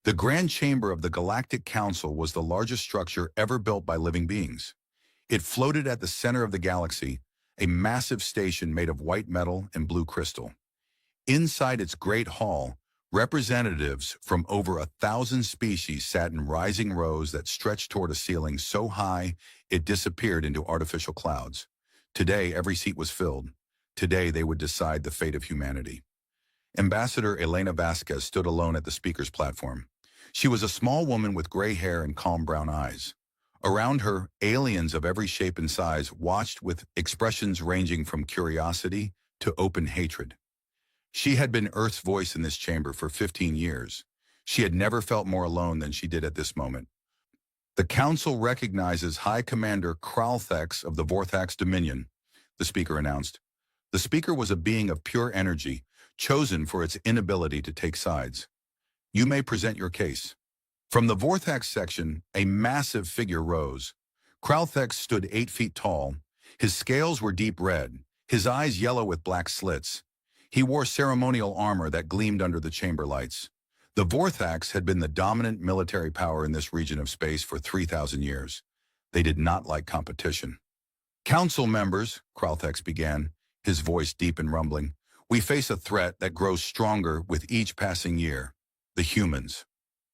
The Grand Chamber of the Galactic Council was the largest structure ever built by living beings. It floated at the center of the galaxy, a massive station made of white metal and blue crystal. Inside its great hall, representatives from over 1,000 species sat in rising rows that stretched toward a ceiling so high it disappeared into artificial clouds. Today, every seat was filled. Today, they would decide the fate of humanity. Ambassador Elena Vasquez stood alone at the speaker's platform. She was a small woman with gray hair and calm brown eyes. Around her, aliens of every shape and size watched with expressions ranging from curiosity to open hatred. She had been Earth's voice in this chamber for 15 years. She had never felt more alone than she did at this moment. The Council recognizes High Commander Kralthex of the Vorthax Dominion, the speaker announced. The speaker was a being of pure energy, chosen for its inability to take sides. You may present your case. From the Vorthax section, a massive figure rose. Kralthex stood 8 feet tall. His scales were deep red, his eyes yellow with black slits. He wore ceremonial armor that gleamed under the chamber lights. The Vorthax had been the dominant military power in this region of space for 3,000 years. They did not like competition. Council members, Kralthex began, his voice deep and rumbling, we face a threat that grows stronger with each passing year. The humans.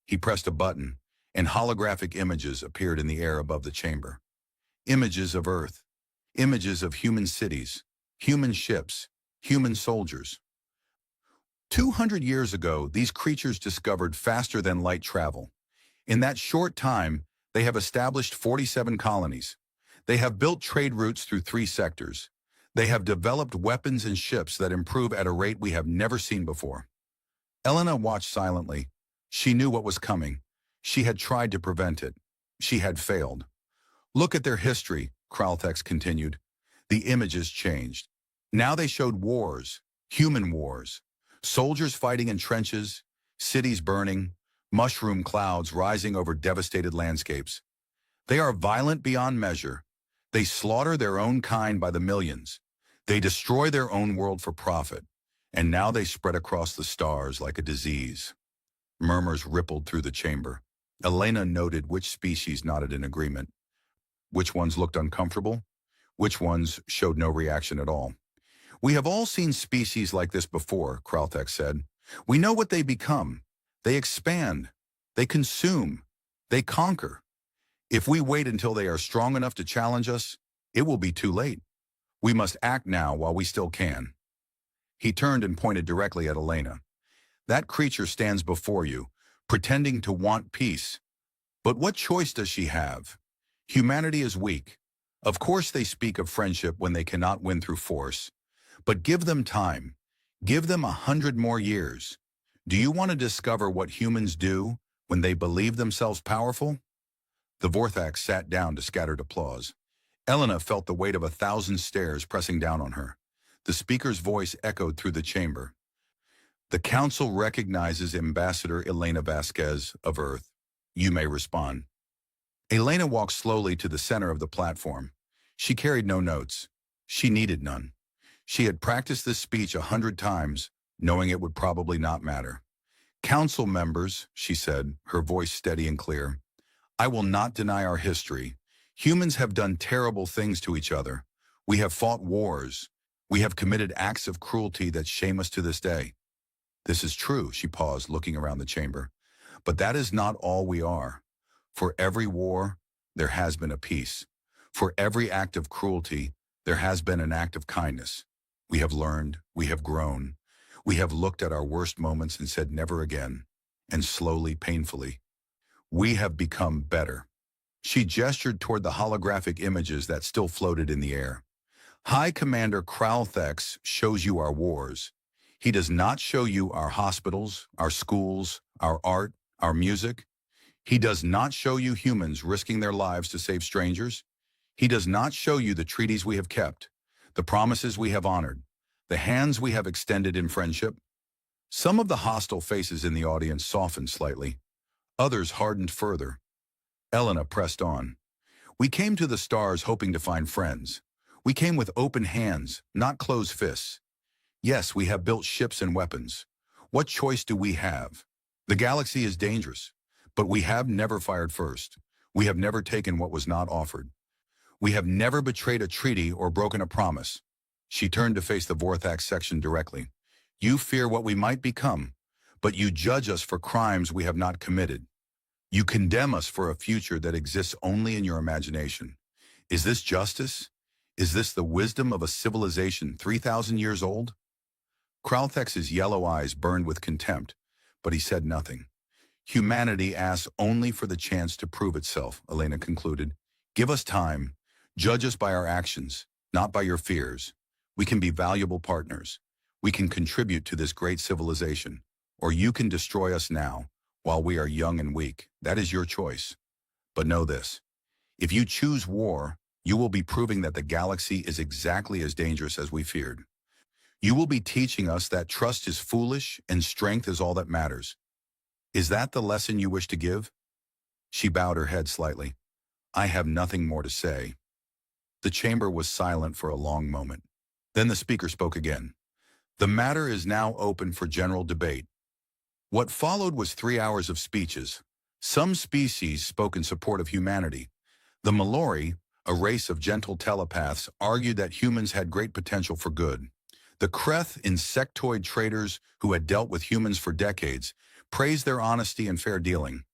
He pressed a button, and holographic images appeared in the air above the chamber. Images of Earth. Images of human cities, human ships, human soldiers. 200 years ago, these creatures discovered faster-than-light travel. In that short time, they have established 47 colonies. They have built trade routes through 3 sectors. They have developed weapons and ships that improve at a rate we have never seen before. Elena watched silently. She knew what was coming. She had tried to prevent it. She had failed. Look at their history, Kralthex continued. The images changed. Now they showed wars, human wars, soldiers fighting in trenches, cities burning, mushroom clouds rising over devastated landscapes. They are violent beyond measure. They slaughter their own kind by the millions. They destroy their own world for profit. And now they spread across the stars like a disease. Murmurs rippled through the chamber. Elena noted which species nodded in agreement. Which ones looked uncomfortable? Which ones showed no reaction at all? We have all seen species like this before, Kralthex said. We know what they become. They expand. They consume. They conquer. If we wait until they are strong enough to challenge us, it will be too late. We must act now while we still can. He turned and pointed directly at Elena. That creature stands before you, pretending to want peace. But what choice does she have? Humanity is weak. Of course they speak of friendship when they cannot win through force. But give them time. Give them 100 more years. Do you want to discover what humans do when they believe themselves powerful? The Vorthax sat down to scattered applause. Elena felt the weight of 1,000 stares pressing down on her. The speaker's voice echoed through the chamber. The Council recognizes Ambassador Elena Vasquez of Earth. You may respond. Elena walked slowly to the center of the platform. She carried no notes. She needed none. She had practiced this speech 100 times, knowing it would probably not matter. Council members, she said, her voice steady and clear, I will not deny our history. Humans have done terrible things to each other. We have fought wars. We have committed acts of cruelty that shame us to this day. This is true, she paused, looking around the chamber. But that is not all we are. For every war, there has been a peace. For every act of cruelty, there has been an act of kindness. We have learned, we have grown. We have looked at our worst moments and said never again. And slowly, painfully, we have become better. She gestured toward the holographic images that still floated in the air. High Commander Kralthex shows you our wars. He does not show you our hospitals, our schools, our art, our music. He does not show you humans risking their lives to save strangers. He does not show you the treaties we have kept, the promises we have honored, the hands we have extended in friendship. Some of the hostile faces in the audience softened slightly. Others hardened further. Elena pressed on. We came to the stars hoping to find friends. We came with open hands, not closed fists. Yes, we have built ships and weapons. What choice do we have? The galaxy is dangerous, but we have never fired first. We have never taken what was not offered. We have never betrayed a treaty or broken a promise. She turned to face the Vorthax section directly. You fear what we might become, but you judge us for crimes we have not committed. You condemn us for a future that exists only in your imagination. Is this justice? Is this the wisdom of a civilization 3,000 years old? Kralthex's yellow eyes burned with contempt, but he said nothing. Humanity asks only for the chance to prove itself, Elena concluded. Give us time. Judge us by our actions, not by your fears. We can be valuable partners. We can contribute to this great civilization, or you can destroy us now, while we are young and weak. That is your choice. But know this. If you choose war, you will be proving that the galaxy is exactly as dangerous as we feared. You will be teaching us that trust is foolish and strength is all that matters. Is that the lesson you wish to give? She bowed her head slightly. I have nothing more to say. The chamber was silent for a long moment. Then the speaker spoke again. The matter is now open for general debate. What followed was 3 hours of speeches. Some species spoke in support of humanity. The Malori, a race of gentle telepaths, argued that humans had great potential for good. The Kreth, insectoid traders who had dealt with humans for decades, praised their honesty and fair dealing.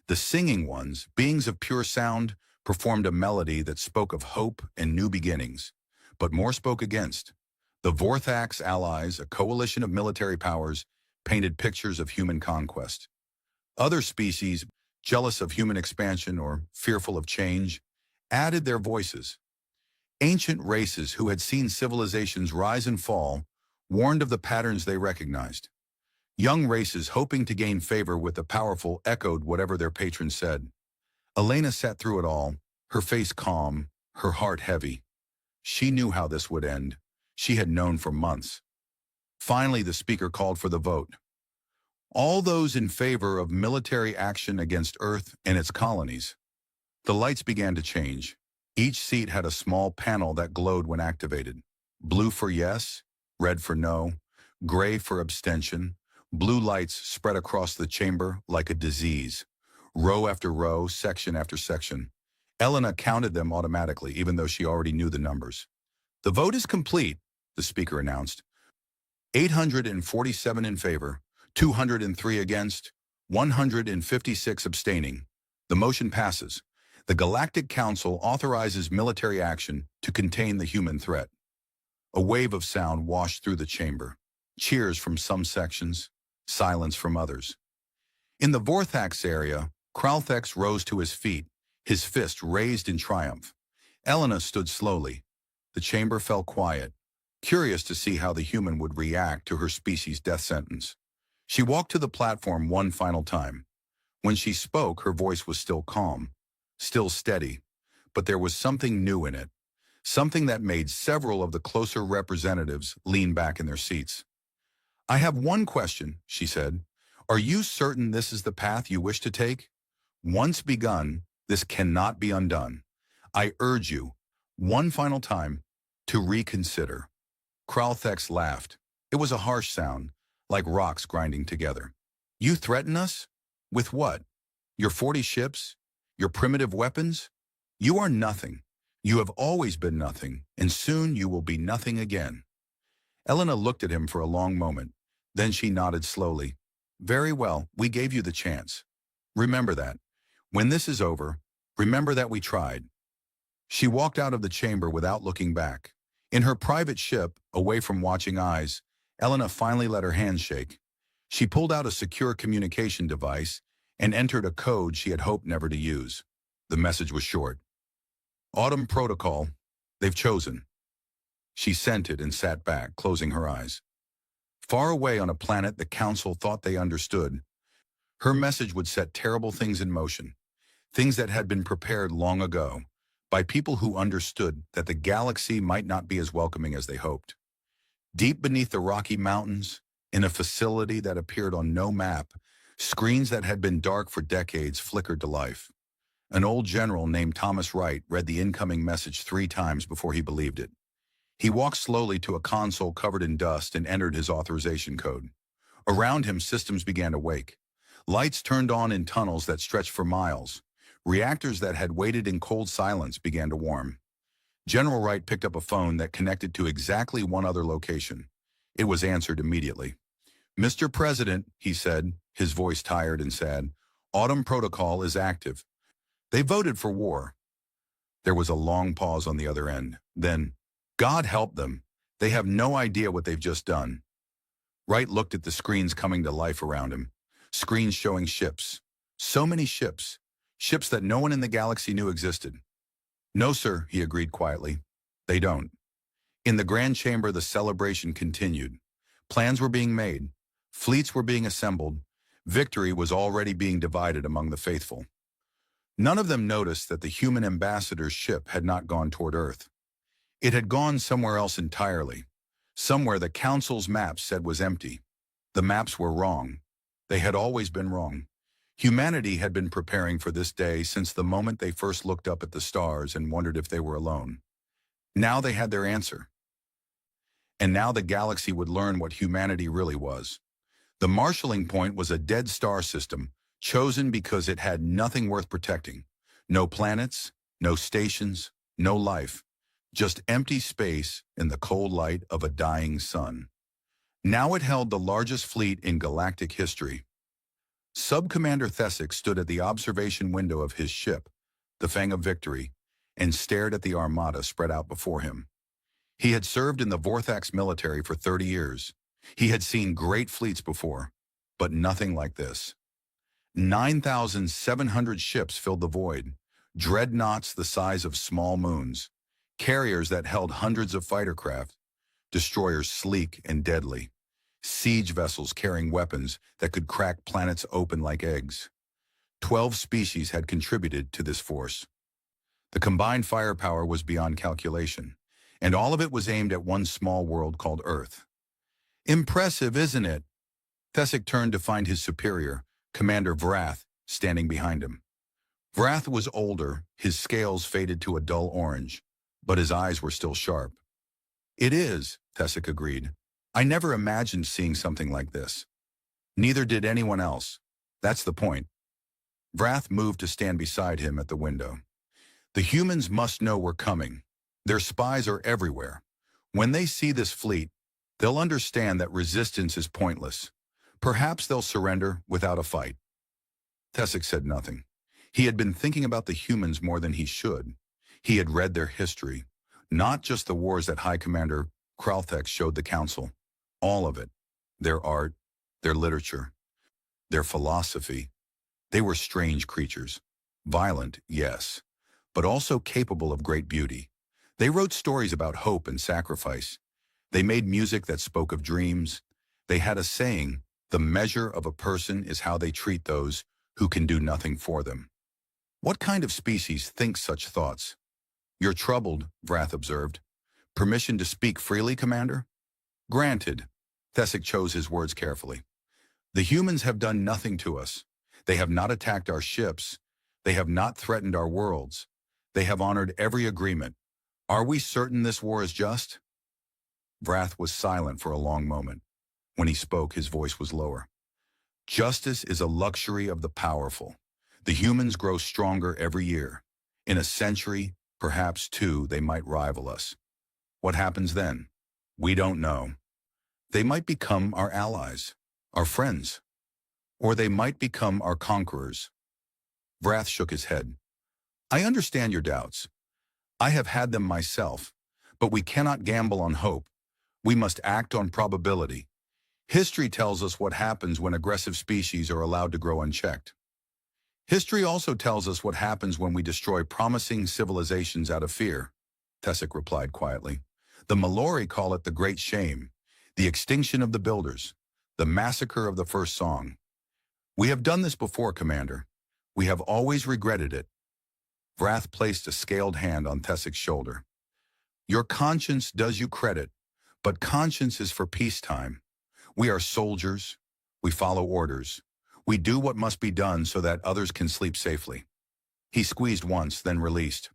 The singing ones, beings of pure sound, performed a melody that spoke of hope and new beginnings. But more spoke against. The Vorthax allies, a coalition of military powers, painted pictures of human conquest. Other species, jealous of human expansion or fearful of change, added their voices. Ancient races who had seen civilizations rise and fall warned of the patterns they recognized. Young races hoping to gain favor with the powerful echoed whatever their patrons said. Elena sat through it all, her face calm, her heart heavy. She knew how this would end. She had known for months. Finally, the speaker called for the vote. All those in favor of military action against Earth and its colonies. The lights began to change. Each seat had a small panel that glowed when activated. Blue for yes, red for no, gray for abstention. Blue lights spread across the chamber like a disease. Row after row, section after section. Elena counted them automatically, even though she already knew the numbers. The vote is complete, the speaker announced. 847 in favor, 203 against, 156 abstaining. The motion passes. The Galactic Council authorizes military action to contain the human threat. A wave of sound washed through the chamber. Cheers from some sections, silence from others. In the Vorthax area, Kralthex rose to his feet, his fist raised in triumph. Elena stood slowly. The chamber fell quiet, curious to see how the human would react to her species' death sentence. She walked to the platform one final time. When she spoke, her voice was still calm, still steady, but there was something new in it, something that made several of the closer representatives lean back in their seats. I have one question, she said. Are you certain this is the path you wish to take? Once begun, this cannot be undone. I urge you, one final time, to reconsider. Kralthex laughed. It was a harsh sound, like rocks grinding together. You threaten us? With what? Your 40 ships? Your primitive weapons? You are nothing. You have always been nothing, and soon you will be nothing again. Elena looked at him for a long moment. Then she nodded slowly. Very well, we gave you the chance. Remember that. When this is over, remember that we tried. She walked out of the chamber without looking back. In her private ship, away from watching eyes, Elena finally let her hands shake. She pulled out a secure communication device and entered a code she had hoped never to use. The message was short. Autumn Protocol, they've chosen. She sent it and sat back, closing her eyes. Far away on a planet the Council thought they understood, her message would set terrible things in motion, things that had been prepared long ago, by people who understood that the galaxy might not be as welcoming as they hoped. Deep beneath the Rocky Mountains, in a facility that appeared on no map, screens that had been dark for decades flickered to life. An old general named Thomas Wright read the incoming message 3 times before he believed it. He walked slowly to a console covered in dust and entered his authorization code. Around him, systems began to wake. Lights turned on in tunnels that stretched for miles. Reactors that had waited in cold silence began to warm. General Wright picked up a phone that connected to exactly one other location. It was answered immediately. "Mr. President," he said, his voice tired and sad, "Autumn Protocol is active. They voted for war." There was a long pause on the other end. Then, "God help them. They have no idea what they've just done." Wright looked at the screens coming to life around him. Screens showing ships. So many ships. Ships that no one in the galaxy knew existed. "No, sir," he agreed quietly. "They don't." In the grand chamber, the celebration continued. Plans were being made. Fleets were being assembled. Victory was already being divided among the faithful. None of them noticed that the human ambassador's ship had not gone toward Earth. It had gone somewhere else entirely. Somewhere the Council's maps said was empty. The maps were wrong. They had always been wrong. Humanity had been preparing for this day since the moment they first looked up at the stars and wondered if they were alone. Now they had their answer. And now the galaxy would learn what humanity really was. The marshalling point was a dead star system, chosen because it had nothing worth protecting. No planets, no stations, no life. Just empty space in the cold light of a dying sun. Now it held the largest fleet in galactic history. Sub-Commander Thesic stood at the observation window of his ship, the Fang of Victory, and stared at the armada spread out before him. He had served in the Vorthax military for 30 years. He had seen great fleets before, but nothing like this. 9,700 ships filled the void, dreadnoughts the size of small moons, carriers that held hundreds of fighter craft, destroyers sleek and deadly, siege vessels carrying weapons that could crack planets open like eggs. 12 species had contributed to this force. The combined firepower was beyond calculation, and all of it was aimed at one small world called Earth. "Impressive, isn't it?" Thesic turned to find his superior, Commander Vrath, standing behind him. Vrath was older, his scales faded to a dull orange, but his eyes were still sharp. "It is," Thesic agreed. "I never imagined seeing something like this." Neither did anyone else. That's the point. Vrath moved to stand beside him at the window. "The humans must know we're coming. Their spies are everywhere. When they see this fleet, they'll understand that resistance is pointless. Perhaps they'll surrender without a fight." Thesic said nothing. He had been thinking about the humans more than he should. He had read their history, not just the wars that High Commander Kralthex showed the Council. All of it. Their art, their literature, their philosophy. They were strange creatures. Violent, yes, but also capable of great beauty. They wrote stories about hope and sacrifice. They made music that spoke of dreams. They had a saying, "The measure of a person is how they treat those who can do nothing for them." What kind of species thinks such thoughts? "You're troubled," Vrath observed. "Permission to speak freely, Commander?" "Granted." Thesic chose his words carefully. "The humans have done nothing to us. They have not attacked our ships. They have not threatened our worlds. They have honored every agreement. Are we certain this war is just?" Vrath was silent for a long moment. When he spoke, his voice was lower. "Justice is a luxury of the powerful. The humans grow stronger every year. In a century, perhaps two, they might rival us. What happens then? We don't know. They might become our allies, our friends, or they might become our conquerors." Vrath shook his head. "I understand your doubts. I have had them myself, but we cannot gamble on hope. We must act on probability. History tells us what happens when aggressive species are allowed to grow unchecked. History also tells us what happens when we destroy promising civilizations out of fear," Thesic replied quietly. "The Malori call it the Great Shame, the extinction of the builders, the massacre of the first song. We have done this before, Commander. We have always regretted it." Vrath placed a scaled hand on Thesic's shoulder. "Your conscience does you credit, but conscience is for peacetime. We are soldiers. We follow orders. We do what must be done so that others can sleep safely." He squeezed once, then released.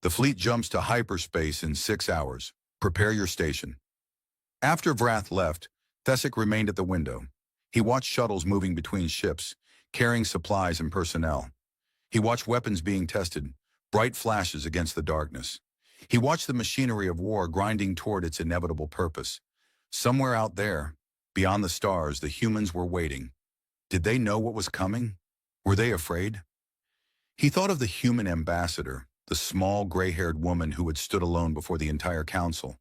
"The fleet jumps to hyperspace in 6 hours. Prepare your station." After Vrath left, Thesic remained at the window. He watched shuttles moving between ships, carrying supplies and personnel. He watched weapons being tested, bright flashes against the darkness. He watched the machinery of war grinding toward its inevitable purpose. Somewhere out there, beyond the stars, the humans were waiting. Did they know what was coming? Were they afraid? He thought of the human ambassador, the small, gray-haired woman who had stood alone before the entire council.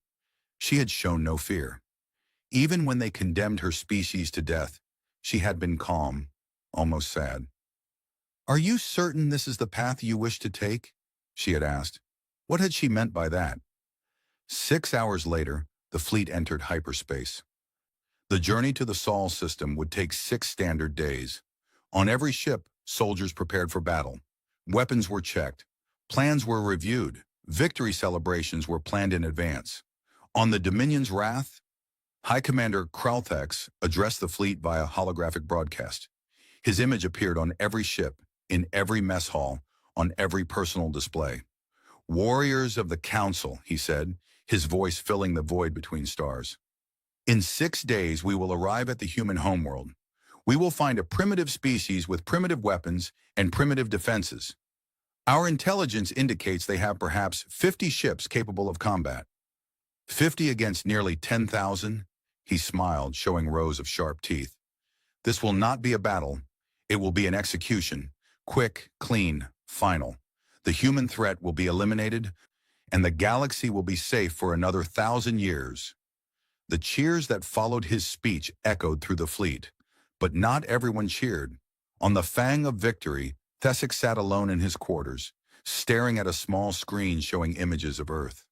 She had shown no fear. Even when they condemned her species to death, she had been calm, almost sad. "Are you certain this is the path you wish to take?" she had asked. What had she meant by that? 6 hours later, the fleet entered hyperspace. The journey to the Sol system would take 6 standard days. On every ship, soldiers prepared for battle. Weapons were checked. Plans were reviewed. Victory celebrations were planned in advance. On the Dominion's Wrath, High Commander Kralthex addressed the fleet via holographic broadcast. His image appeared on every ship, in every mess hall, on every personal display. "Warriors of the Council," he said, his voice filling the void between stars. "In 6 days we will arrive at the human homeworld. We will find a primitive species with primitive weapons and primitive defenses. Our intelligence indicates they have perhaps 50 ships capable of combat." 50 against nearly 10,000? He smiled, showing rows of sharp teeth. "This will not be a battle. It will be an execution. Quick, clean, final. The human threat will be eliminated, and the galaxy will be safe for another 1,000 years." The cheers that followed his speech echoed through the fleet. But not everyone cheered. On the fang of victory, Thesek sat alone in his quarters, staring at a small screen showing images of Earth.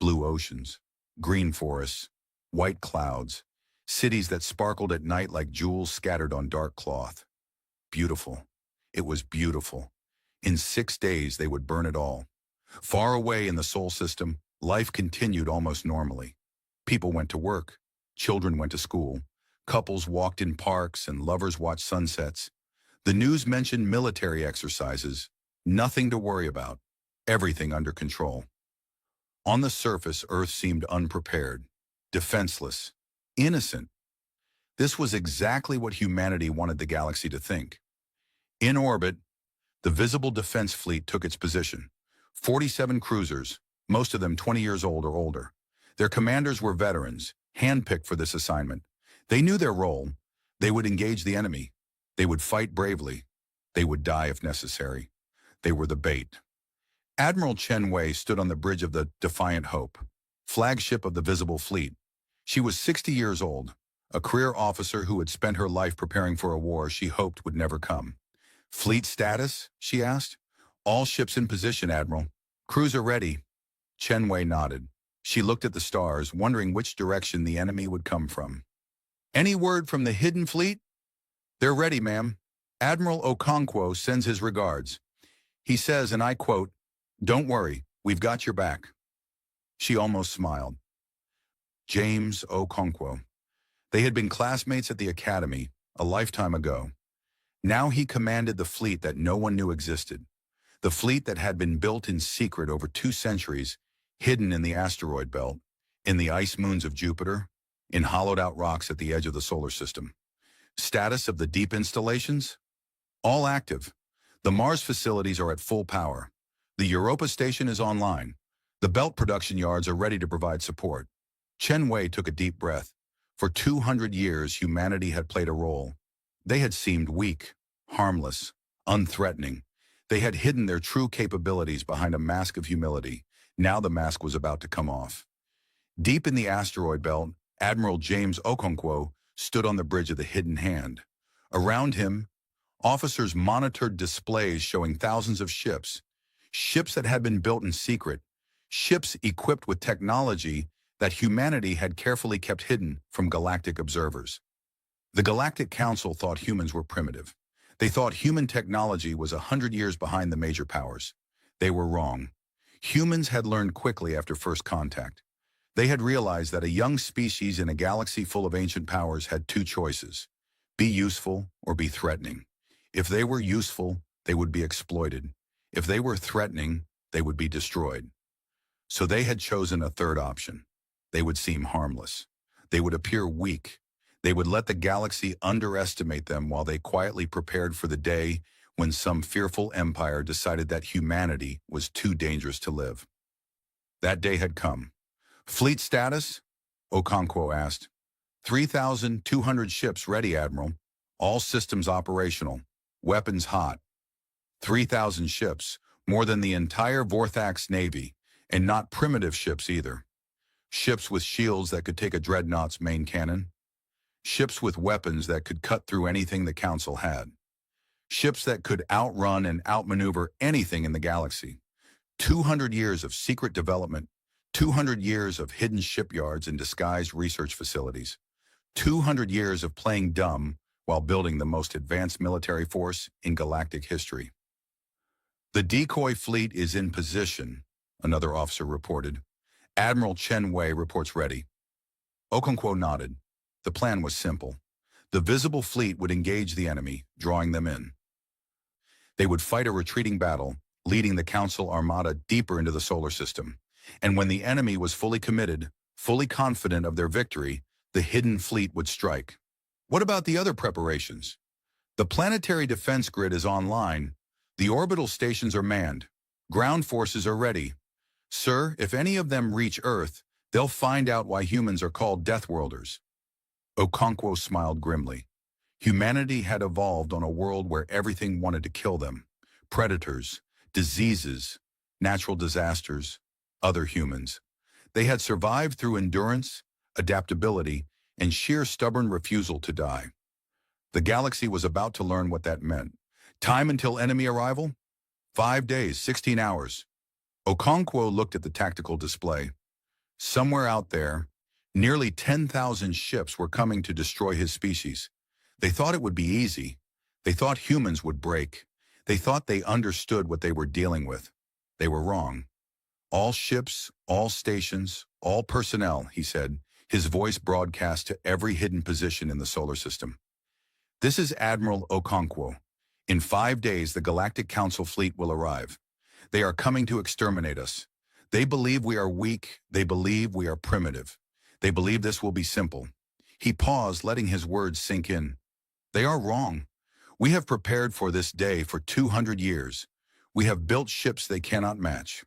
Blue oceans, green forests, white clouds, cities that sparkled at night like jewels scattered on dark cloth. Beautiful. It was beautiful. In 6 days, they would burn it all. Far away in the Sol system, life continued almost normally. People went to work. Children went to school. Couples walked in parks and lovers watched sunsets. The news mentioned military exercises. Nothing to worry about. Everything under control. On the surface, Earth seemed unprepared, defenseless, innocent. This was exactly what humanity wanted the galaxy to think. In orbit, the visible defense fleet took its position. 47 cruisers, most of them 20 years old or older. Their commanders were veterans, handpicked for this assignment. They knew their role. They would engage the enemy. They would fight bravely. They would die if necessary. They were the bait. Admiral Chen Wei stood on the bridge of the Defiant Hope, flagship of the visible fleet. She was 60 years old, a career officer who had spent her life preparing for a war she hoped would never come. "Fleet status?" she asked. "All ships in position, Admiral. Cruiser ready." Chen Wei nodded. She looked at the stars, wondering which direction the enemy would come from. "Any word from the hidden fleet?" "They're ready, ma'am. Admiral Okonkwo sends his regards. He says, and I quote, 'Don't worry, we've got your back.'" She almost smiled. James Okonkwo. They had been classmates at the academy a lifetime ago. Now he commanded the fleet that no one knew existed. The fleet that had been built in secret over 2 centuries, hidden in the asteroid belt, in the ice moons of Jupiter, in hollowed-out rocks at the edge of the solar system. Status of the deep installations? All active. The Mars facilities are at full power. The Europa station is online. The belt production yards are ready to provide support. Chen Wei took a deep breath. For 200 years, humanity had played a role. They had seemed weak, harmless, unthreatening. They had hidden their true capabilities behind a mask of humility. Now the mask was about to come off. Deep in the asteroid belt, Admiral James Okonkwo stood on the bridge of the Hidden Hand. Around him, officers monitored displays showing thousands of ships. Ships that had been built in secret. Ships equipped with technology that humanity had carefully kept hidden from galactic observers. The Galactic Council thought humans were primitive. They thought human technology was 100 years behind the major powers. They were wrong. Humans had learned quickly after first contact. They had realized that a young species in a galaxy full of ancient powers had 2 choices: be useful or be threatening. If they were useful, they would be exploited. If they were threatening, they would be destroyed. So they had chosen a third option. They would seem harmless. They would appear weak. They would let the galaxy underestimate them while they quietly prepared for the day when some fearful empire decided that humanity was too dangerous to live. That day had come. Fleet status? Okonkwo asked. 3,200 ships ready, Admiral. All systems operational. Weapons hot. 3,000 ships, more than the entire Vorthax Navy, and not primitive ships either. Ships with shields that could take a dreadnought's main cannon. Ships with weapons that could cut through anything the Council had. Ships that could outrun and outmaneuver anything in the galaxy. 200 years of secret development, 200 years of hidden shipyards and disguised research facilities, 200 years of playing dumb while building the most advanced military force in galactic history. The decoy fleet is in position, another officer reported. Admiral Chen Wei reports ready. Okonkwo nodded. The plan was simple. The visible fleet would engage the enemy, drawing them in. They would fight a retreating battle, leading the Council Armada deeper into the solar system. And when the enemy was fully committed, fully confident of their victory, the hidden fleet would strike. What about the other preparations? The planetary defense grid is online. The orbital stations are manned. Ground forces are ready. Sir, if any of them reach Earth, they'll find out why humans are called Deathworlders. Okonkwo smiled grimly. Humanity had evolved on a world where everything wanted to kill them. Predators, diseases, natural disasters, other humans. They had survived through endurance, adaptability, and sheer stubborn refusal to die. The galaxy was about to learn what that meant. Time until enemy arrival? 5 days, 16 hours. Okonkwo looked at the tactical display. Somewhere out there, nearly 10,000 ships were coming to destroy his species. They thought it would be easy. They thought humans would break. They thought they understood what they were dealing with. They were wrong. All ships, all stations, all personnel, he said, his voice broadcast to every hidden position in the solar system. This is Admiral Okonkwo. In 5 days, the Galactic Council fleet will arrive. They are coming to exterminate us. They believe we are weak. They believe we are primitive. They believe this will be simple. He paused, letting his words sink in. They are wrong. We have prepared for this day for 200 years. We have built ships they cannot match.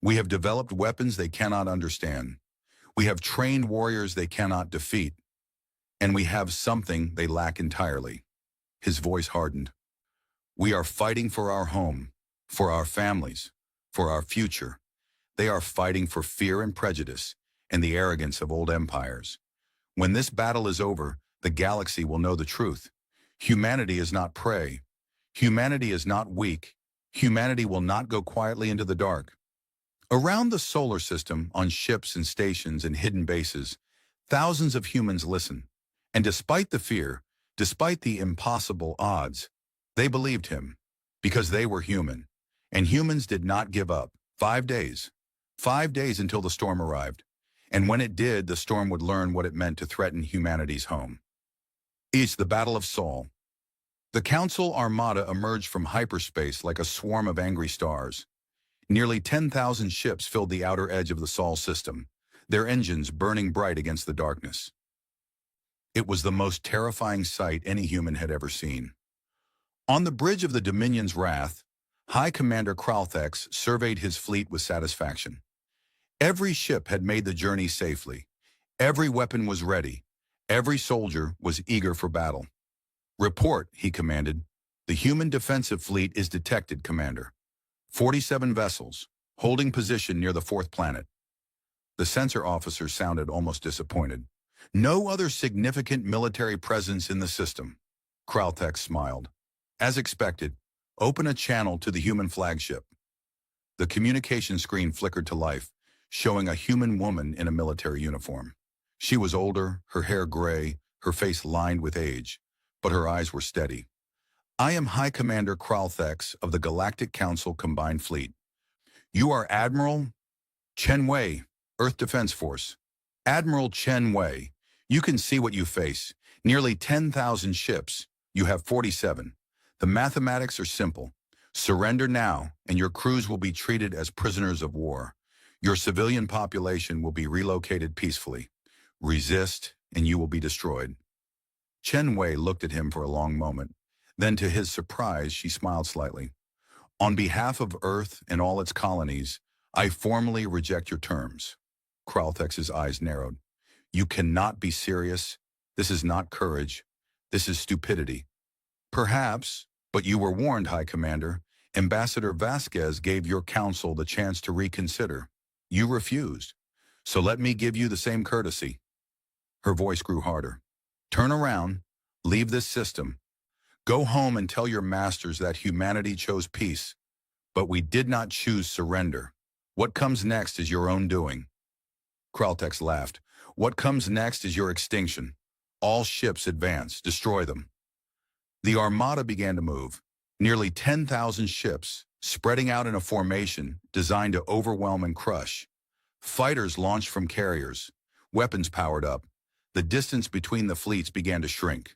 We have developed weapons they cannot understand. We have trained warriors they cannot defeat. And we have something they lack entirely. His voice hardened. We are fighting for our home, for our families, for our future. They are fighting for fear and prejudice and the arrogance of old empires. When this battle is over, the galaxy will know the truth. Humanity is not prey. Humanity is not weak. Humanity will not go quietly into the dark. Around the solar system, on ships and stations and hidden bases, thousands of humans listen. And despite the fear, despite the impossible odds, they believed him, because they were human. And humans did not give up. 5 days. 5 days until the storm arrived. And when it did, the storm would learn what it meant to threaten humanity's home. It's the Battle of Sol. The Council Armada emerged from hyperspace like a swarm of angry stars. Nearly 10,000 ships filled the outer edge of the Sol system, their engines burning bright against the darkness. It was the most terrifying sight any human had ever seen. On the bridge of the Dominion's Wrath, High Commander Kralthex surveyed his fleet with satisfaction. Every ship had made the journey safely. Every weapon was ready. Every soldier was eager for battle. Report, he commanded. The human defensive fleet is detected, Commander. 47 vessels, holding position near the 4th planet. The sensor officer sounded almost disappointed. No other significant military presence in the system. Kralthex smiled. As expected, open a channel to the human flagship. The communication screen flickered to life, showing a human woman in a military uniform. She was older, her hair gray, her face lined with age, but her eyes were steady. I am High Commander Kralthex of the Galactic Council Combined Fleet. You are Admiral Chen Wei, Earth Defense Force. Admiral Chen Wei, you can see what you face. Nearly 10,000 ships. You have 47. The mathematics are simple. Surrender now, and your crews will be treated as prisoners of war. Your civilian population will be relocated peacefully. Resist, and you will be destroyed. Chen Wei looked at him for a long moment. Then, to his surprise, she smiled slightly. On behalf of Earth and all its colonies, I formally reject your terms. Kralthex's eyes narrowed. You cannot be serious. This is not courage. This is stupidity. Perhaps, but you were warned, High Commander. Ambassador Vasquez gave your council the chance to reconsider. You refused. So let me give you the same courtesy. Her voice grew harder. Turn around. Leave this system. Go home and tell your masters that humanity chose peace, but we did not choose surrender. What comes next is your own doing. Kraltex laughed. What comes next is your extinction. All ships advance. Destroy them. The armada began to move. Nearly 10,000 ships, spreading out in a formation designed to overwhelm and crush. Fighters launched from carriers. Weapons powered up. The distance between the fleets began to shrink.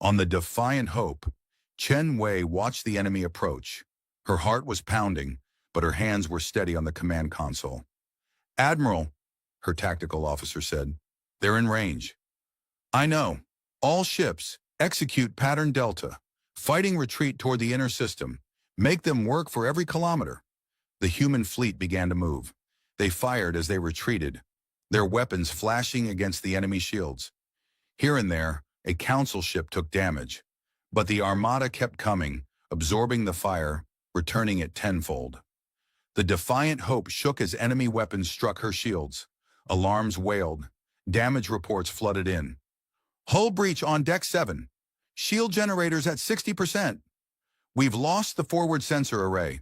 On the Defiant Hope, Chen Wei watched the enemy approach. Her heart was pounding, but her hands were steady on the command console. Admiral, her tactical officer said, they're in range. I know. All ships, execute pattern Delta. Fighting retreat toward the inner system. Make them work for every kilometer. The human fleet began to move. They fired as they retreated, their weapons flashing against the enemy shields. Here and there, a council ship took damage, but the armada kept coming, absorbing the fire, returning it tenfold. The Defiant Hope shook as enemy weapons struck her shields. Alarms wailed. Damage reports flooded in. Hull breach on deck 7. Shield generators at 60%. We've lost the forward sensor array.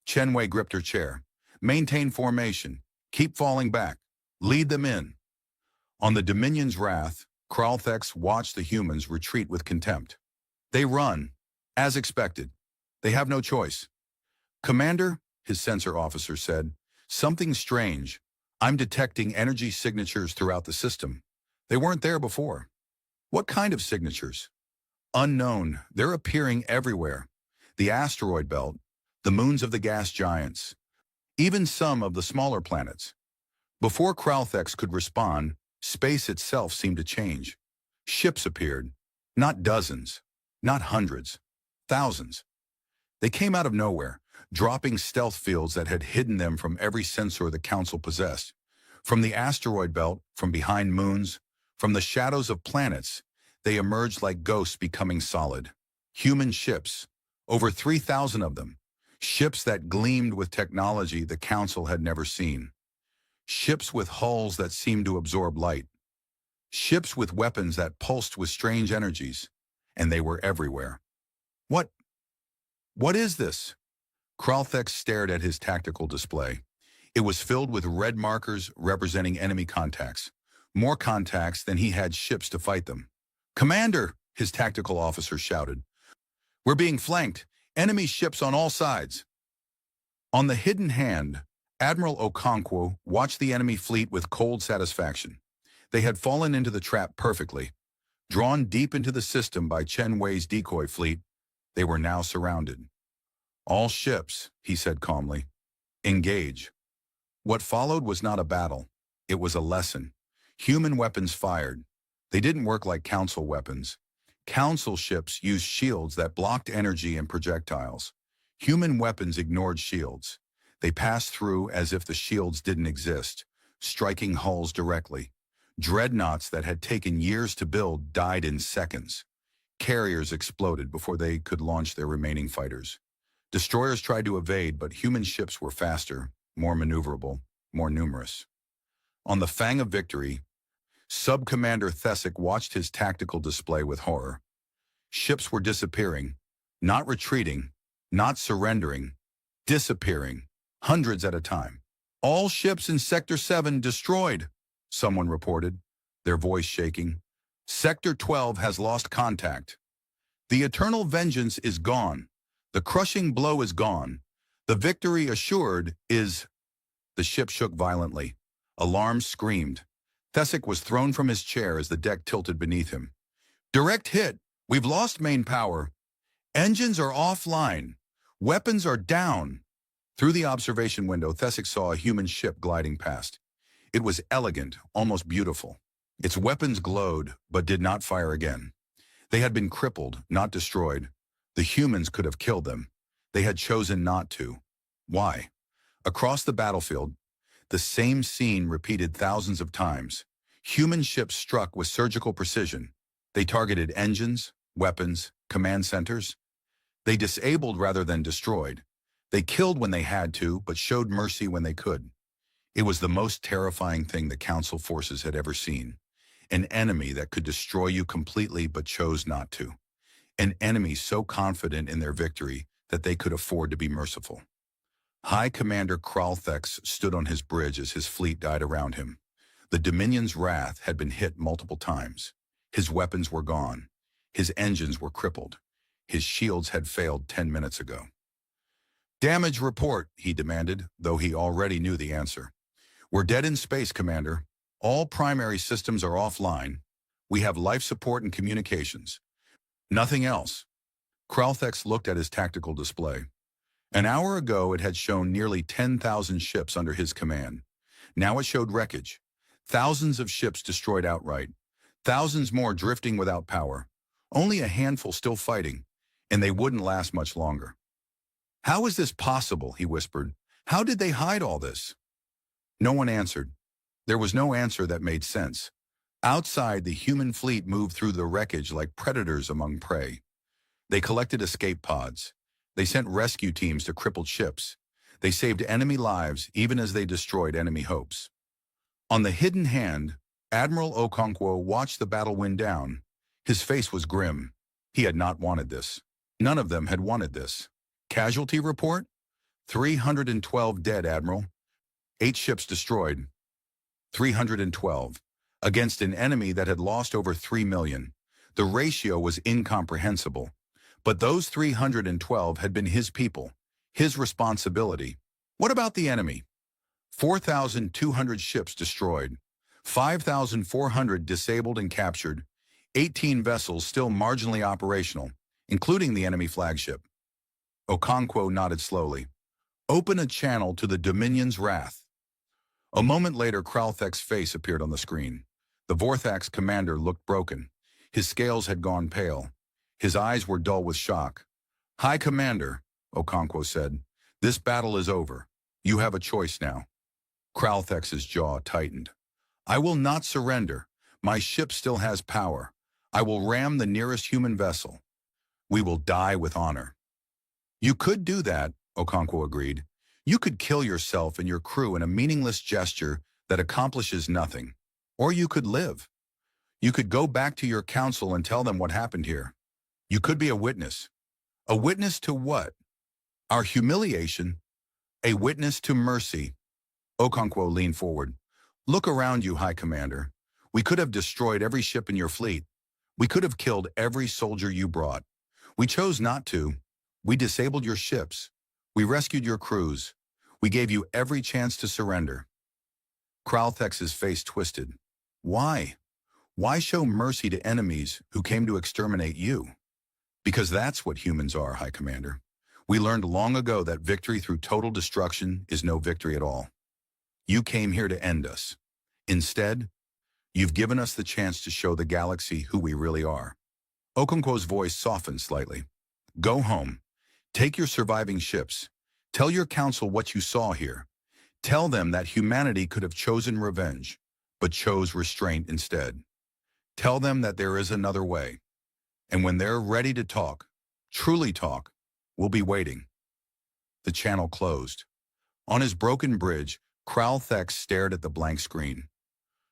Chen Wei gripped her chair. Maintain formation. Keep falling back. Lead them in. On the Dominion's wrath, Kralthex watched the humans retreat with contempt. They run, as expected. They have no choice. Commander, his sensor officer said, something strange. I'm detecting energy signatures throughout the system. They weren't there before. What kind of signatures? Unknown. They're appearing everywhere. The asteroid belt, the moons of the gas giants, even some of the smaller planets. Before Kralthex could respond, space itself seemed to change. Ships appeared. Not dozens, not hundreds, thousands. They came out of nowhere, dropping stealth fields that had hidden them from every sensor the Council possessed. From the asteroid belt, from behind moons, from the shadows of planets, they emerged like ghosts becoming solid. Human ships, over 3,000 of them. Ships that gleamed with technology the Council had never seen. Ships with hulls that seemed to absorb light. Ships with weapons that pulsed with strange energies. And they were everywhere. What is this? Kralthex stared at his tactical display. It was filled with red markers representing enemy contacts. More contacts than he had ships to fight them. Commander, his tactical officer shouted. We're being flanked. Enemy ships on all sides. On the hidden hand, Admiral Okonkwo watched the enemy fleet with cold satisfaction. They had fallen into the trap perfectly. Drawn deep into the system by Chen Wei's decoy fleet, they were now surrounded. All ships, he said calmly. Engage. What followed was not a battle. It was a lesson. Human weapons fired. They didn't work like Council weapons. Council ships used shields that blocked energy and projectiles. Human weapons ignored shields. They passed through as if the shields didn't exist, striking hulls directly. Dreadnoughts that had taken years to build died in seconds. Carriers exploded before they could launch their remaining fighters. Destroyers tried to evade, but human ships were faster, more maneuverable, more numerous. On the Fang of Victory, Sub-Commander Thesic watched his tactical display with horror. Ships were disappearing, not retreating, not surrendering, disappearing, hundreds at a time. All ships in Sector 7 destroyed, someone reported, their voice shaking. Sector 12 has lost contact. The eternal vengeance is gone. The crushing blow is gone. The victory assured is... The ship shook violently. Alarms screamed. Thesic was thrown from his chair as the deck tilted beneath him. Direct hit. We've lost main power. Engines are offline. Weapons are down. Through the observation window, Thesic saw a human ship gliding past. It was elegant, almost beautiful. Its weapons glowed, but did not fire again. They had been crippled, not destroyed. The humans could have killed them. They had chosen not to. Why? Across the battlefield, the same scene repeated thousands of times. Human ships struck with surgical precision. They targeted engines, weapons, command centers. They disabled rather than destroyed. They killed when they had to, but showed mercy when they could. It was the most terrifying thing the Council forces had ever seen. An enemy that could destroy you completely but chose not to. An enemy so confident in their victory that they could afford to be merciful. High Commander Kralthex stood on his bridge as his fleet died around him. The Dominion's wrath had been hit multiple times. His weapons were gone. His engines were crippled. His shields had failed 10 minutes ago. "Damage report," he demanded, though he already knew the answer. "We're dead in space, Commander. All primary systems are offline. We have life support and communications. Nothing else." Kralthex looked at his tactical display. An hour ago, it had shown nearly 10,000 ships under his command. Now it showed wreckage. Thousands of ships destroyed outright. Thousands more drifting without power. Only a handful still fighting, and they wouldn't last much longer. "How is this possible?" he whispered. "How did they hide all this?" No one answered. There was no answer that made sense. Outside, the human fleet moved through the wreckage like predators among prey. They collected escape pods. They sent rescue teams to crippled ships. They saved enemy lives even as they destroyed enemy hopes. On the hidden hand, Admiral Okonkwo watched the battle wind down. His face was grim. He had not wanted this. None of them had wanted this. Casualty report? 312 dead, Admiral. 8 ships destroyed. 312. Against an enemy that had lost over 3 million. The ratio was incomprehensible. But those 312 had been his people, his responsibility. What about the enemy? 4,200 ships destroyed, 5,400 disabled and captured, 18 vessels still marginally operational, including the enemy flagship. Okonkwo nodded slowly. "Open a channel to the Dominion's wrath." A moment later, Kralthek's face appeared on the screen. The Vorthax commander looked broken. His scales had gone pale. His eyes were dull with shock. "High Commander," Okonkwo said, "this battle is over. You have a choice now." Kralthex's jaw tightened. "I will not surrender. My ship still has power. I will ram the nearest human vessel. We will die with honor." "You could do that," Okonkwo agreed. "You could kill yourself and your crew in a meaningless gesture that accomplishes nothing. Or you could live. You could go back to your council and tell them what happened here. You could be a witness. A witness to what? Our humiliation. A witness to mercy." Okonkwo leaned forward. "Look around you, High Commander. We could have destroyed every ship in your fleet. We could have killed every soldier you brought. We chose not to. We disabled your ships. We rescued your crews. We gave you every chance to surrender." Kralthex's face twisted. "Why? Why show mercy to enemies who came to exterminate you?" "Because that's what humans are, High Commander. We learned long ago that victory through total destruction is no victory at all. You came here to end us. Instead, you've given us the chance to show the galaxy who we really are." Okonkwo's voice softened slightly. "Go home. Take your surviving ships. Tell your council what you saw here. Tell them that humanity could have chosen revenge, but chose restraint instead. Tell them that there is another way. And when they're ready to talk, truly talk, we'll be waiting." The channel closed. On his broken bridge, Kralthex stared at the blank screen.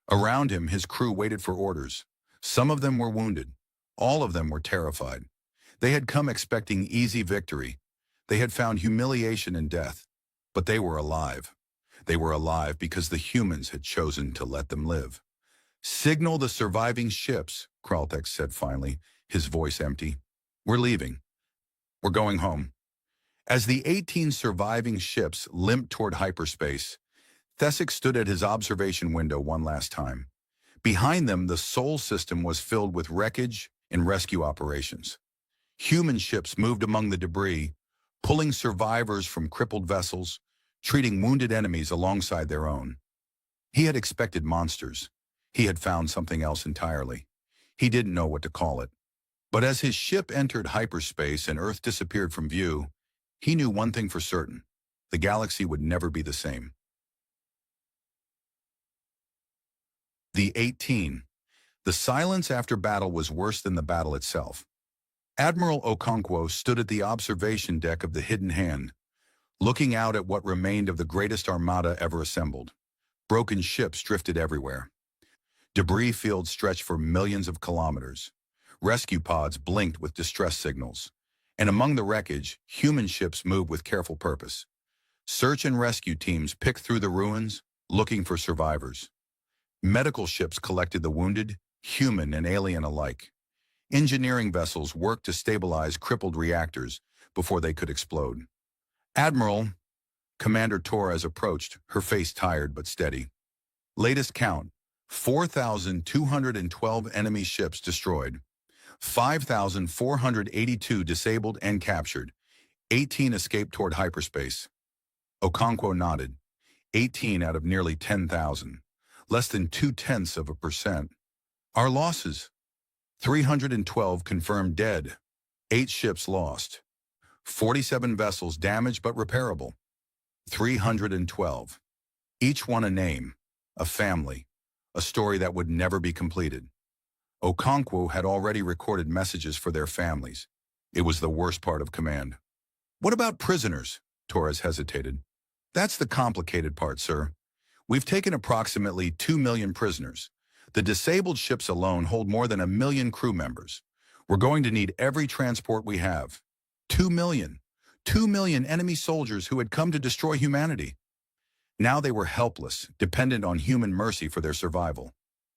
Around him, his crew waited for orders. Some of them were wounded. All of them were terrified. They had come expecting easy victory. They had found humiliation and death. But they were alive. They were alive because the humans had chosen to let them live. "Signal the surviving ships," Kralthex said finally, his voice empty. "We're leaving. We're going home." As the 18 surviving ships limped toward hyperspace, Thesic stood at his observation window one last time. Behind them, the Sol system was filled with wreckage and rescue operations. Human ships moved among the debris, pulling survivors from crippled vessels, treating wounded enemies alongside their own. He had expected monsters. He had found something else entirely. He didn't know what to call it. But as his ship entered hyperspace and Earth disappeared from view, he knew one thing for certain. The galaxy would never be the same. The 18. The silence after battle was worse than the battle itself. Admiral Okonkwo stood at the observation deck of the Hidden Hand, looking out at what remained of the greatest armada ever assembled. Broken ships drifted everywhere. Debris fields stretched for millions of kilometers. Rescue pods blinked with distress signals. And among the wreckage, human ships moved with careful purpose. Search and rescue teams picked through the ruins, looking for survivors. Medical ships collected the wounded, human and alien alike. Engineering vessels worked to stabilize crippled reactors before they could explode. Admiral, Commander Torres approached, her face tired but steady. Latest count, 4,212 enemy ships destroyed, 5,482 disabled and captured, 18 escaped toward hyperspace. Okonkwo nodded. 18 out of nearly 10,000, less than 0.2%. Our losses, 312 confirmed dead, 8 ships lost, 47 vessels damaged but repairable, 312. Each one a name, a family, a story that would never be completed. Okonkwo had already recorded messages for their families. It was the worst part of command. What about prisoners? Torres hesitated. That's the complicated part, sir. We've taken approximately 2 million prisoners. The disabled ships alone hold more than 1 million crew members. We're going to need every transport we have. 2 million. 2 million enemy soldiers who had come to destroy humanity. Now they were helpless, dependent on human mercy for their survival.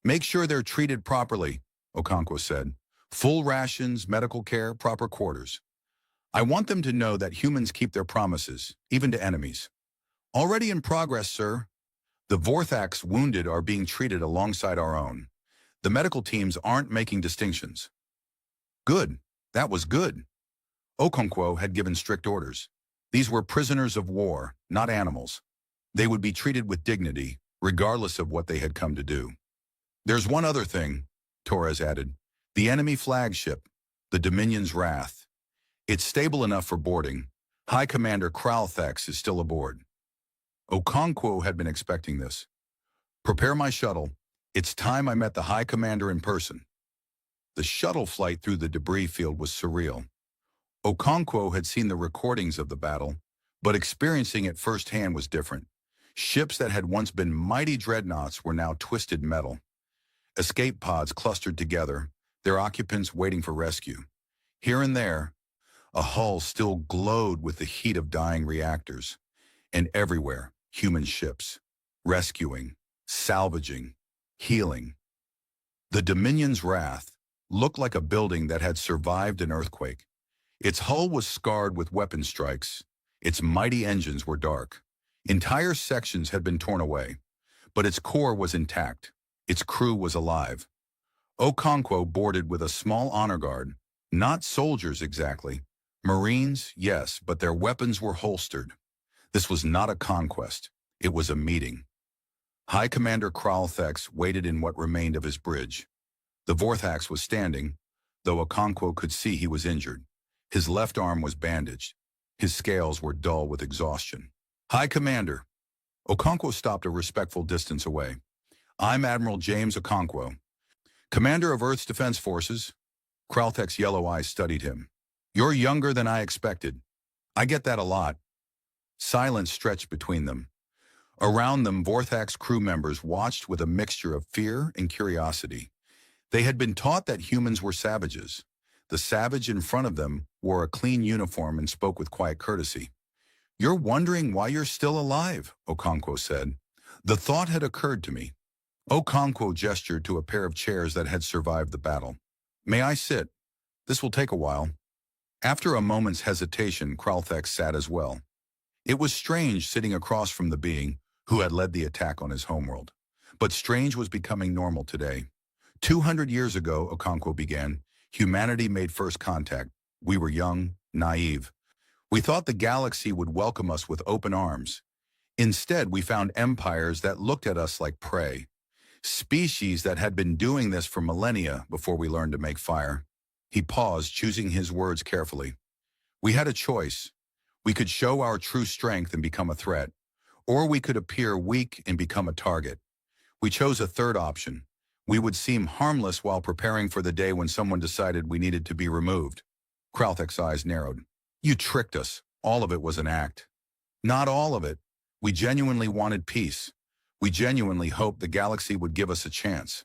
Make sure they're treated properly, Okonkwo said. Full rations, medical care, proper quarters. I want them to know that humans keep their promises, even to enemies. Already in progress, sir. The Vorthak's wounded are being treated alongside our own. The medical teams aren't making distinctions. Good. That was good. Okonkwo had given strict orders. These were prisoners of war, not animals. They would be treated with dignity, regardless of what they had come to do. There's one other thing, Torres added. The enemy flagship, the Dominion's Wrath. It's stable enough for boarding. High Commander Kralthex is still aboard. Okonkwo had been expecting this. Prepare my shuttle. It's time I met the High Commander in person. The shuttle flight through the debris field was surreal. Okonkwo had seen the recordings of the battle, but experiencing it firsthand was different. Ships that had once been mighty dreadnoughts were now twisted metal. Escape pods clustered together, their occupants waiting for rescue. Here and there, a hull still glowed with the heat of dying reactors. And everywhere, human ships, rescuing, salvaging, healing. The Dominion's Wrath looked like a building that had survived an earthquake. Its hull was scarred with weapon strikes. Its mighty engines were dark. Entire sections had been torn away, but its core was intact. Its crew was alive. Okonkwo boarded with a small honor guard, not soldiers exactly. Marines, yes, but their weapons were holstered. This was not a conquest. It was a meeting. High Commander Kralthex waited in what remained of his bridge. The Vorthax was standing, though Okonkwo could see he was injured. His left arm was bandaged. His scales were dull with exhaustion. High Commander. Okonkwo stopped a respectful distance away. I'm Admiral James Okonkwo, Commander of Earth's Defense Forces. Kralthex's yellow eyes studied him. You're younger than I expected. I get that a lot. Silence stretched between them. Around them, Vorthak's crew members watched with a mixture of fear and curiosity. They had been taught that humans were savages. The savage in front of them wore a clean uniform and spoke with quiet courtesy. You're wondering why you're still alive, Okonkwo said. The thought had occurred to me. Okonkwo gestured to a pair of chairs that had survived the battle. May I sit? This will take a while. After a moment's hesitation, Kralthex sat as well. It was strange sitting across from the being who had led the attack on his homeworld. But strange was becoming normal today. 200 years ago, Okonkwo began, humanity made first contact. We were young, naive. We thought the galaxy would welcome us with open arms. Instead, we found empires that looked at us like prey. Species that had been doing this for millennia before we learned to make fire. He paused, choosing his words carefully. We had a choice. We could show our true strength and become a threat, or we could appear weak and become a target. We chose a third option. We would seem harmless while preparing for the day when someone decided we needed to be removed. Kralthek's eyes narrowed. You tricked us. All of it was an act. Not all of it. We genuinely wanted peace. We genuinely hoped the galaxy would give us a chance.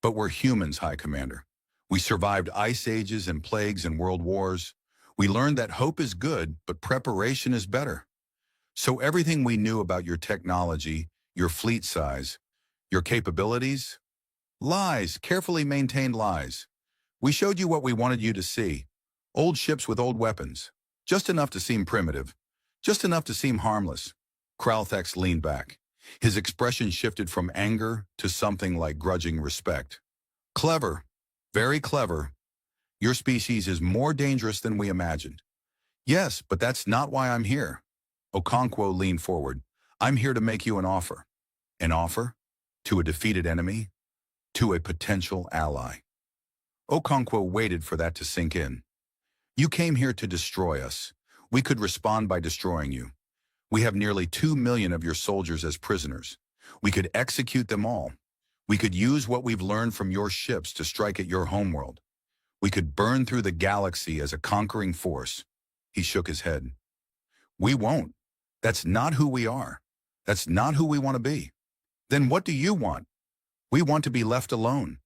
But we're humans, High Commander. We survived ice ages and plagues and world wars. We learned that hope is good, but preparation is better. So everything we knew about your technology, your fleet size, your capabilities, lies, carefully maintained lies. We showed you what we wanted you to see. Old ships with old weapons. Just enough to seem primitive. Just enough to seem harmless. Kralthex leaned back. His expression shifted from anger to something like grudging respect. Clever. Very clever. Your species is more dangerous than we imagined. Yes, but that's not why I'm here. Okonkwo leaned forward. I'm here to make you an offer. An offer? To a defeated enemy? To a potential ally? Okonkwo waited for that to sink in. You came here to destroy us. We could respond by destroying you. We have nearly 2 million of your soldiers as prisoners. We could execute them all. We could use what we've learned from your ships to strike at your homeworld. We could burn through the galaxy as a conquering force. He shook his head. We won't. That's not who we are. That's not who we want to be. Then what do you want? We want to be left alone.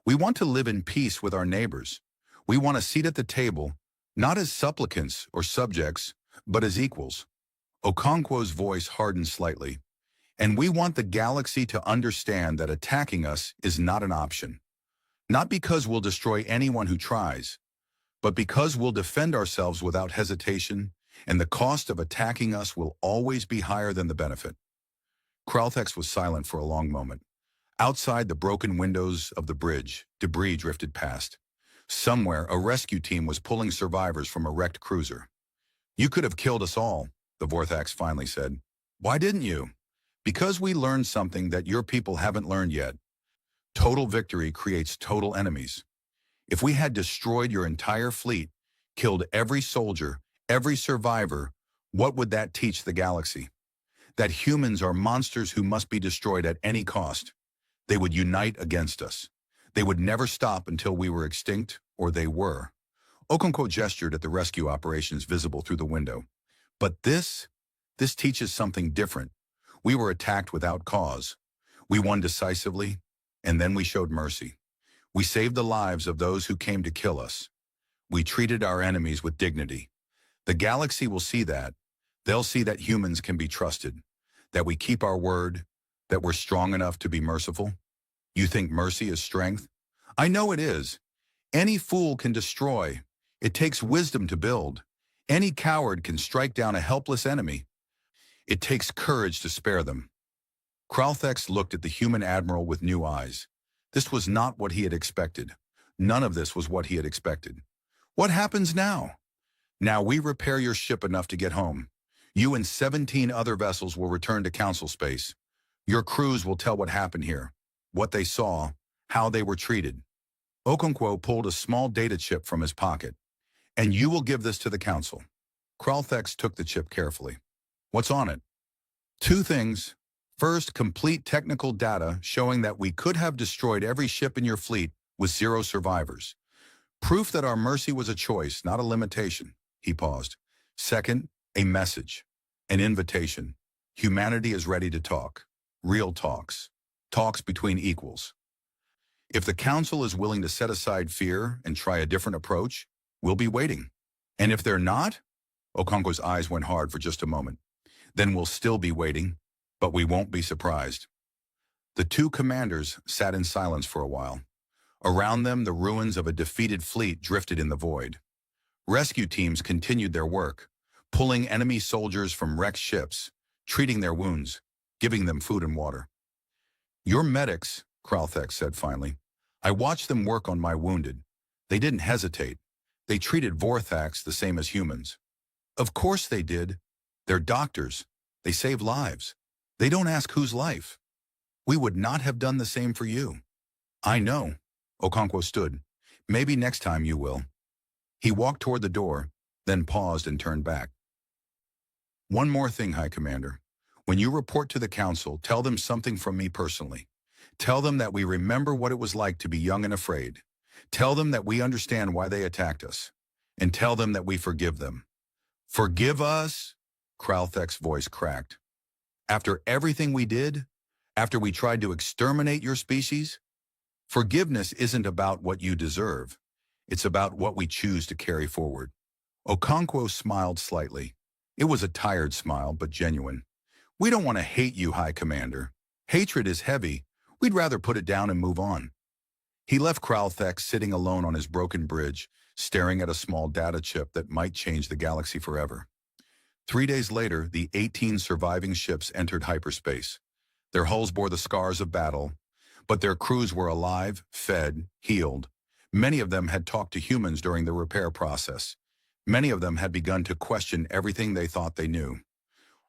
We want to live in peace with our neighbors. We want a seat at the table, not as supplicants or subjects, but as equals. Okonkwo's voice hardened slightly. And we want the galaxy to understand that attacking us is not an option. Not because we'll destroy anyone who tries, but because we'll defend ourselves without hesitation, and the cost of attacking us will always be higher than the benefit. Kralthex was silent for a long moment. Outside the broken windows of the bridge, debris drifted past. Somewhere, a rescue team was pulling survivors from a wrecked cruiser. You could have killed us all, the Vorthax finally said. Why didn't you? Because we learned something that your people haven't learned yet. Total victory creates total enemies. If we had destroyed your entire fleet, killed every soldier, every survivor, what would that teach the galaxy? That humans are monsters who must be destroyed at any cost. They would unite against us. They would never stop until we were extinct, or they were. Okonkwo gestured at the rescue operations visible through the window. But this teaches something different. We were attacked without cause. We won decisively, and then we showed mercy. We saved the lives of those who came to kill us. We treated our enemies with dignity. The galaxy will see that. They'll see that humans can be trusted, that we keep our word, that we're strong enough to be merciful. You think mercy is strength? I know it is. Any fool can destroy. It takes wisdom to build. Any coward can strike down a helpless enemy. It takes courage to spare them. Kralthex looked at the human admiral with new eyes. This was not what he had expected. None of this was what he had expected. What happens now? Now we repair your ship enough to get home. You and 17 other vessels will return to Council space. Your crews will tell what happened here, what they saw, how they were treated. Okonkwo pulled a small data chip from his pocket. And you will give this to the Council. Kralthex took the chip carefully. What's on it? 2 things. First, complete technical data showing that we could have destroyed every ship in your fleet with 0 survivors. Proof that our mercy was a choice, not a limitation. He paused. Second, a message, an invitation. Humanity is ready to talk. Real talks. Talks between equals. If the Council is willing to set aside fear and try a different approach, we'll be waiting. And if they're not, Okonkwo's eyes went hard for just a moment. Then we'll still be waiting, but we won't be surprised. The 2 commanders sat in silence for a while. Around them, the ruins of a defeated fleet drifted in the void. Rescue teams continued their work, pulling enemy soldiers from wrecked ships, treating their wounds, giving them food and water. Your medics, Kralthex said finally. I watched them work on my wounded. They didn't hesitate. They treated Vorthax the same as humans. Of course they did. They're doctors. They save lives. They don't ask whose life. We would not have done the same for you. I know. Okonkwo stood. Maybe next time you will. He walked toward the door, then paused and turned back. One more thing, High Commander. When you report to the Council, tell them something from me personally. Tell them that we remember what it was like to be young and afraid. Tell them that we understand why they attacked us. And tell them that we forgive them. Forgive us? Kralthek's voice cracked. After everything we did? After we tried to exterminate your species? Forgiveness isn't about what you deserve. It's about what we choose to carry forward. Okonkwo smiled slightly. It was a tired smile, but genuine. We don't want to hate you, High Commander. Hatred is heavy. We'd rather put it down and move on. He left Kralthek sitting alone on his broken bridge, staring at a small data chip that might change the galaxy forever. 3 days later, the 18 surviving ships entered hyperspace. Their hulls bore the scars of battle, but their crews were alive, fed, healed. Many of them had talked to humans during the repair process. Many of them had begun to question everything they thought they knew.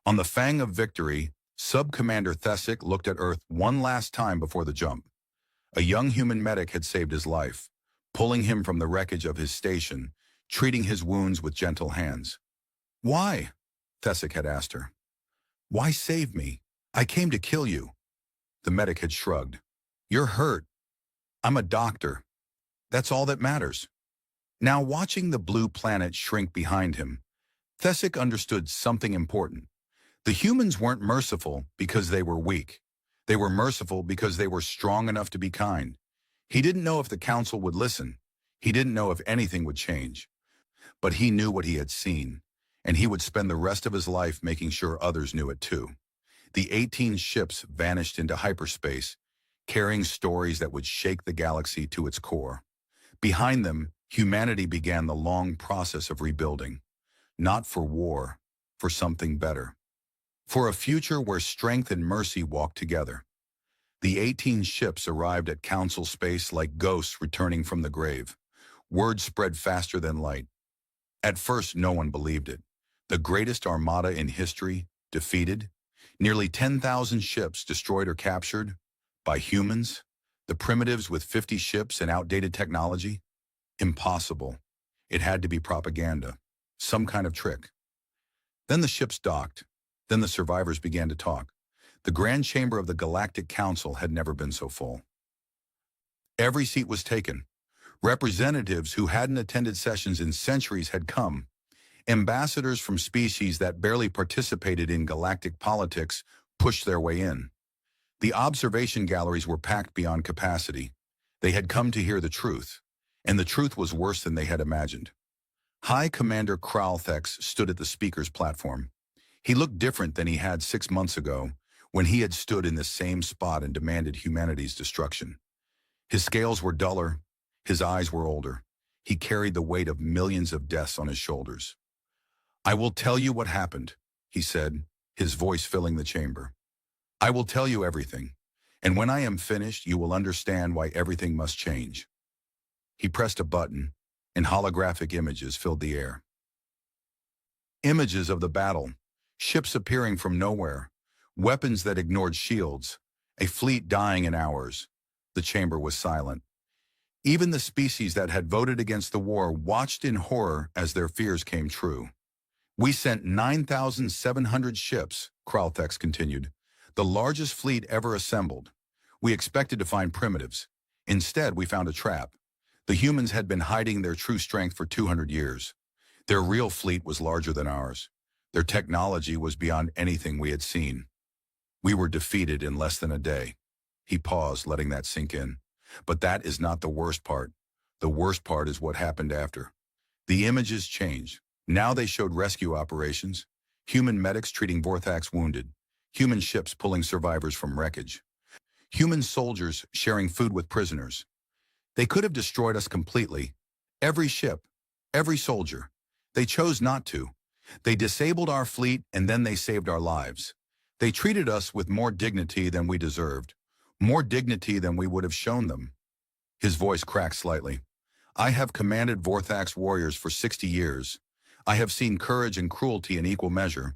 On the fang of victory, Sub-Commander Thesek looked at Earth one last time before the jump. A young human medic had saved his life, pulling him from the wreckage of his station, treating his wounds with gentle hands. "Why?" Thesek had asked her. "Why save me? I came to kill you." The medic had shrugged. "You're hurt. I'm a doctor. That's all that matters." Now, watching the blue planet shrink behind him, Thesek understood something important. The humans weren't merciful because they were weak. They were merciful because they were strong enough to be kind. He didn't know if the Council would listen. He didn't know if anything would change. But he knew what he had seen, and he would spend the rest of his life making sure others knew it too. The 18 ships vanished into hyperspace, carrying stories that would shake the galaxy to its core. Behind them, humanity began the long process of rebuilding, not for war, for something better. For a future where strength and mercy walked together. The 18 ships arrived at Council space like ghosts returning from the grave. Word spread faster than light. At first, no one believed it. The greatest armada in history, defeated. Nearly 10,000 ships destroyed or captured. By humans. The primitives with 50 ships and outdated technology. Impossible. It had to be propaganda. Some kind of trick. Then the ships docked. Then the survivors began to talk. The Grand Chamber of the Galactic Council had never been so full. Every seat was taken. Representatives who hadn't attended sessions in centuries had come. Ambassadors from species that barely participated in galactic politics pushed their way in. The observation galleries were packed beyond capacity. They had come to hear the truth, and the truth was worse than they had imagined. High Commander Kralthek stood at the speaker's platform. He looked different than he had 6 months ago, when he had stood in the same spot and demanded humanity's destruction. His scales were duller, his eyes were older. He carried the weight of millions of deaths on his shoulders. "I will tell you what happened," he said, his voice filling the chamber. "I will tell you everything, and when I am finished, you will understand why everything must change." He pressed a button, and holographic images filled the air. Images of the battle, ships appearing from nowhere, weapons that ignored shields, a fleet dying in hours. The chamber was silent. Even the species that had voted against the war watched in horror as their fears came true. "We sent 9,700 ships," Kralthek continued, "the largest fleet ever assembled. We expected to find primitives. Instead, we found a trap. The humans had been hiding their true strength for 200 years. Their real fleet was larger than ours. Their technology was beyond anything we had seen. We were defeated in less than a day." He paused, letting that sink in. But that is not the worst part. The worst part is what happened after. The images changed. Now they showed rescue operations, human medics treating Vorthak's wounded, human ships pulling survivors from wreckage, human soldiers sharing food with prisoners. They could have destroyed us completely. Every ship, every soldier. They chose not to. They disabled our fleet and then they saved our lives. They treated us with more dignity than we deserved. More dignity than we would have shown them. His voice cracked slightly. "I have commanded Vorthak's warriors for 60 years. I have seen courage and cruelty in equal measure,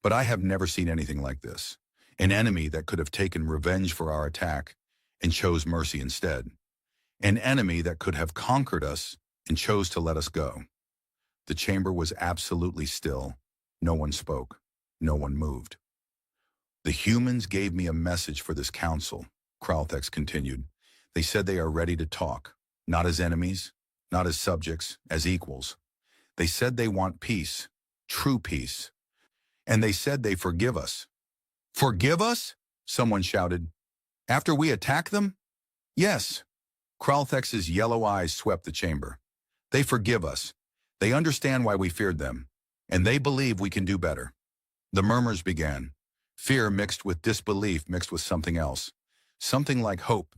but I have never seen anything like this. An enemy that could have taken revenge for our attack and chose mercy instead. An enemy that could have conquered us and chose to let us go." The chamber was absolutely still. No one spoke. No one moved. The humans gave me a message for this council, Kralthex continued. They said they are ready to talk, not as enemies, not as subjects, as equals. They said they want peace, true peace. And they said they forgive us. Forgive us? Someone shouted. After we attack them? Yes. Kralthex's yellow eyes swept the chamber. They forgive us. They understand why we feared them. And they believe we can do better. The murmurs began. Fear mixed with disbelief mixed with something else. Something like hope.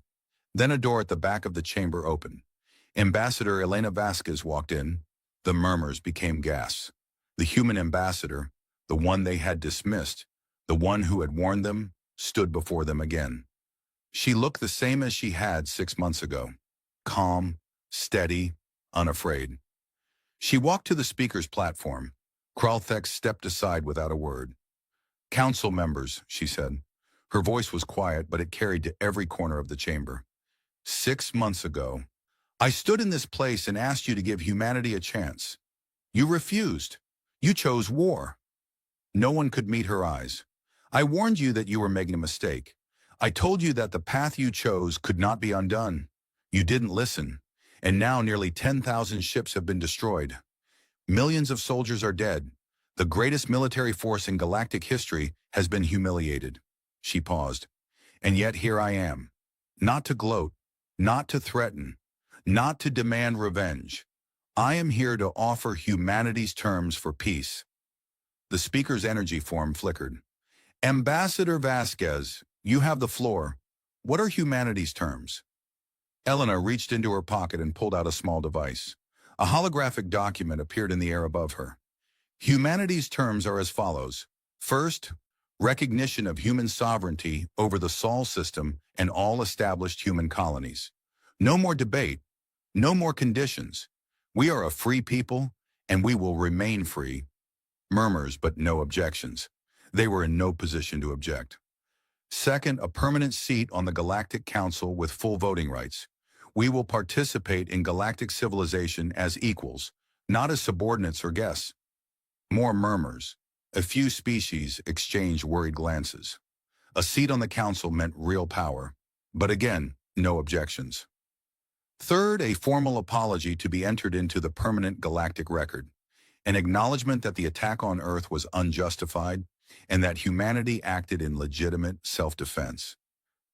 Then a door at the back of the chamber opened. Ambassador Elena Vasquez walked in. The murmurs became gasps. The human ambassador, the one they had dismissed, the one who had warned them, stood before them again. She looked the same as she had 6 months ago. Calm, steady, unafraid. She walked to the speaker's platform. Kralthex stepped aside without a word. Council members, she said. Her voice was quiet, but it carried to every corner of the chamber. 6 months ago, I stood in this place and asked you to give humanity a chance. You refused. You chose war. No one could meet her eyes. I warned you that you were making a mistake. I told you that the path you chose could not be undone. You didn't listen. And now nearly 10,000 ships have been destroyed. Millions of soldiers are dead. The greatest military force in galactic history has been humiliated. She paused. And yet here I am. Not to gloat, not to threaten, not to demand revenge. I am here to offer humanity's terms for peace. The speaker's energy form flickered. Ambassador Vasquez, you have the floor. What are humanity's terms? Elena reached into her pocket and pulled out a small device. A holographic document appeared in the air above her. Humanity's terms are as follows. First, recognition of human sovereignty over the Sol system and all established human colonies. No more debate, no more conditions. We are a free people, and we will remain free. Murmurs, but no objections. They were in no position to object. Second, a permanent seat on the Galactic Council with full voting rights. We will participate in galactic civilization as equals, not as subordinates or guests. More murmurs. A few species exchanged worried glances. A seat on the council meant real power, but again, no objections. Third, a formal apology to be entered into the permanent galactic record, an acknowledgement that the attack on Earth was unjustified and that humanity acted in legitimate self-defense.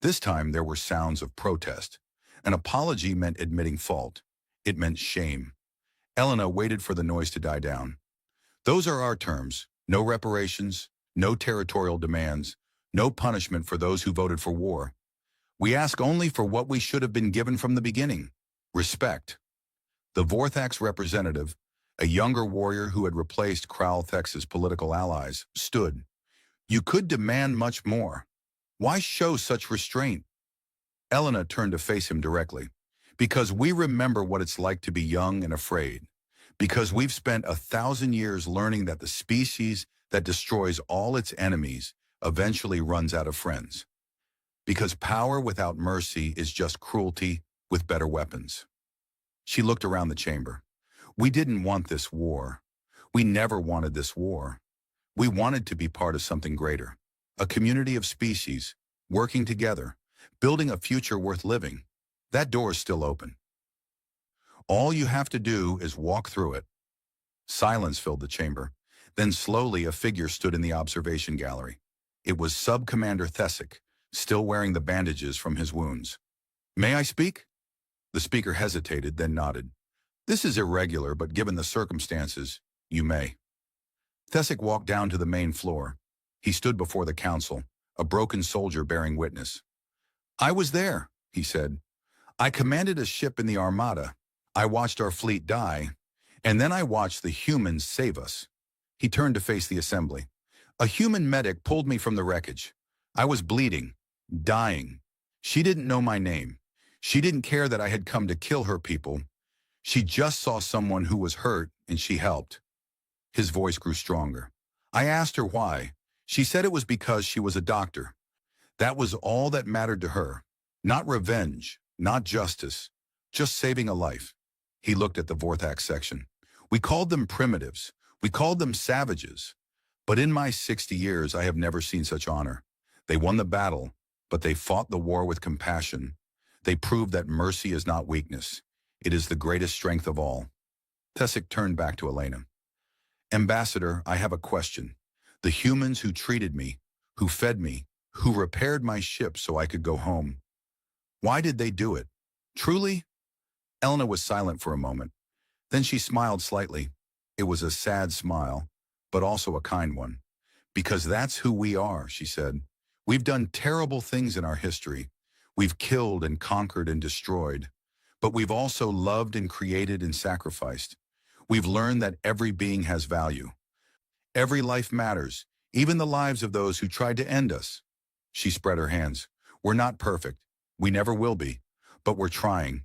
This time there were sounds of protest. An apology meant admitting fault. It meant shame. Elena waited for the noise to die down. Those are our terms. No reparations, no territorial demands, no punishment for those who voted for war. We ask only for what we should have been given from the beginning. Respect. The Vorthax representative, a younger warrior who had replaced Kralthex's political allies, stood. You could demand much more. Why show such restraint? Elena turned to face him directly. Because we remember what it's like to be young and afraid. Because we've spent 1,000 years learning that the species that destroys all its enemies eventually runs out of friends. Because power without mercy is just cruelty with better weapons. She looked around the chamber. We didn't want this war. We never wanted this war. We wanted to be part of something greater. A community of species, working together, building a future worth living. That door is still open. All you have to do is walk through it. Silence filled the chamber. Then slowly a figure stood in the observation gallery. It was Sub-Commander Thesic, still wearing the bandages from his wounds. May I speak? The speaker hesitated, then nodded. This is irregular, but given the circumstances, you may. Thesic walked down to the main floor. He stood before the council, a broken soldier bearing witness. I was there, he said. I commanded a ship in the Armada. I watched our fleet die, and then I watched the humans save us. He turned to face the assembly. A human medic pulled me from the wreckage. I was bleeding, dying. She didn't know my name. She didn't care that I had come to kill her people. She just saw someone who was hurt, and she helped. His voice grew stronger. I asked her why. She said it was because she was a doctor. That was all that mattered to her. Not revenge, not justice, just saving a life. He looked at the Vorthax section. We called them primitives. We called them savages. But in my 60 years, I have never seen such honor. They won the battle, but they fought the war with compassion. They proved that mercy is not weakness. It is the greatest strength of all. Tessic turned back to Elena. Ambassador, I have a question. The humans who treated me, who fed me, who repaired my ship so I could go home, why did they do it? Truly? Elena was silent for a moment. Then she smiled slightly. It was a sad smile, but also a kind one. Because that's who we are, she said. We've done terrible things in our history. We've killed and conquered and destroyed. But we've also loved and created and sacrificed. We've learned that every being has value. Every life matters, even the lives of those who tried to end us. She spread her hands. We're not perfect. We never will be. But we're trying.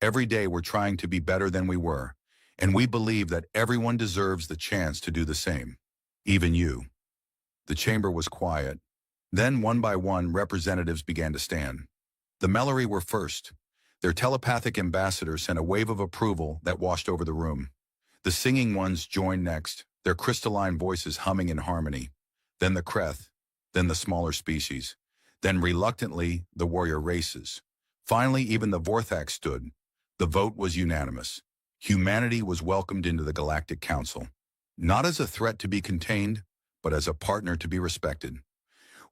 Every day we're trying to be better than we were. And we believe that everyone deserves the chance to do the same. Even you. The chamber was quiet. Then, one by one, representatives began to stand. The Mellery were first. Their telepathic ambassador sent a wave of approval that washed over the room. The singing ones joined next, their crystalline voices humming in harmony. Then the Kreth, then the smaller species. Then, reluctantly, the warrior races. Finally, even the Vorthax stood. The vote was unanimous. Humanity was welcomed into the Galactic Council, not as a threat to be contained, but as a partner to be respected.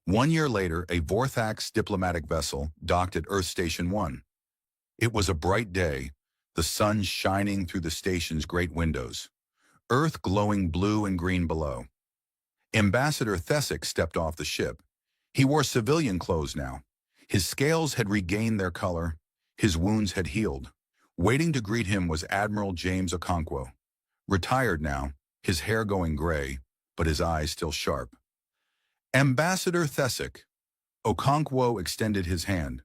1 year later, a Vorthax diplomatic vessel docked at Earth Station 1. It was a bright day, the sun shining through the station's great windows, Earth glowing blue and green below. Ambassador Thesic stepped off the ship. He wore civilian clothes now. His scales had regained their color. His wounds had healed. Waiting to greet him was Admiral James Okonkwo. Retired now, his hair going gray, but his eyes still sharp. Ambassador Thesic. Okonkwo extended his hand.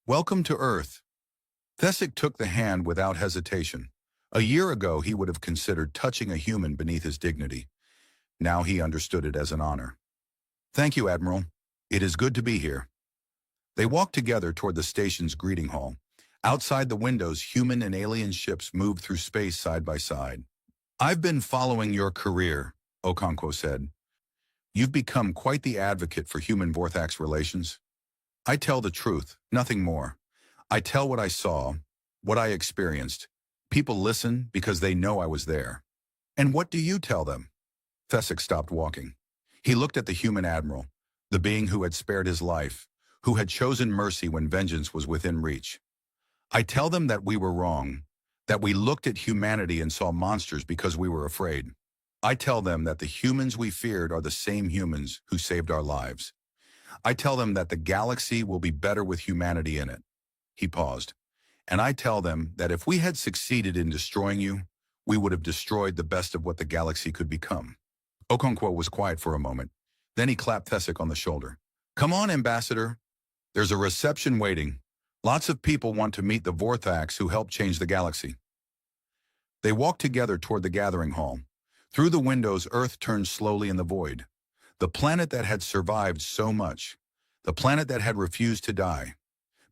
Welcome to Earth. Thesic took the hand without hesitation. A year ago, he would have considered touching a human beneath his dignity. Now he understood it as an honor. Thank you, Admiral. It is good to be here. They walked together toward the station's greeting hall. Outside the windows, human and alien ships moved through space side by side. I've been following your career, Okonkwo said. You've become quite the advocate for human-Vorthax relations. I tell the truth, nothing more. I tell what I saw, what I experienced. People listen because they know I was there. And what do you tell them? Thesic stopped walking. He looked at the human admiral, the being who had spared his life, who had chosen mercy when vengeance was within reach. I tell them that we were wrong, that we looked at humanity and saw monsters because we were afraid. I tell them that the humans we feared are the same humans who saved our lives. I tell them that the galaxy will be better with humanity in it. He paused. And I tell them that if we had succeeded in destroying you, we would have destroyed the best of what the galaxy could become. Okonkwo was quiet for a moment. Then he clapped Thesic on the shoulder. Come on, Ambassador. There's a reception waiting. Lots of people want to meet the Vorthax who helped change the galaxy. They walked together toward the gathering hall. Through the windows, Earth turned slowly in the void. The planet that had survived so much. The planet that had refused to die.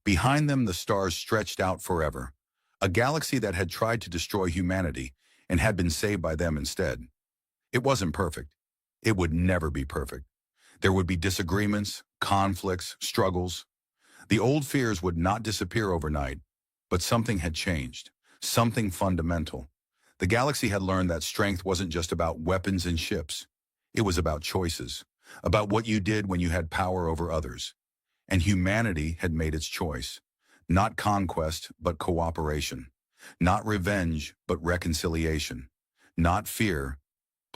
Behind them, the stars stretched out forever. A galaxy that had tried to destroy humanity and had been saved by them instead. It wasn't perfect. It would never be perfect. There would be disagreements, conflicts, struggles. The old fears would not disappear overnight, but something had changed. Something fundamental. The galaxy had learned that strength wasn't just about weapons and ships. It was about choices, about what you did when you had power over others. And humanity had made its choice. Not conquest, but cooperation. Not revenge, but reconciliation. Not fear,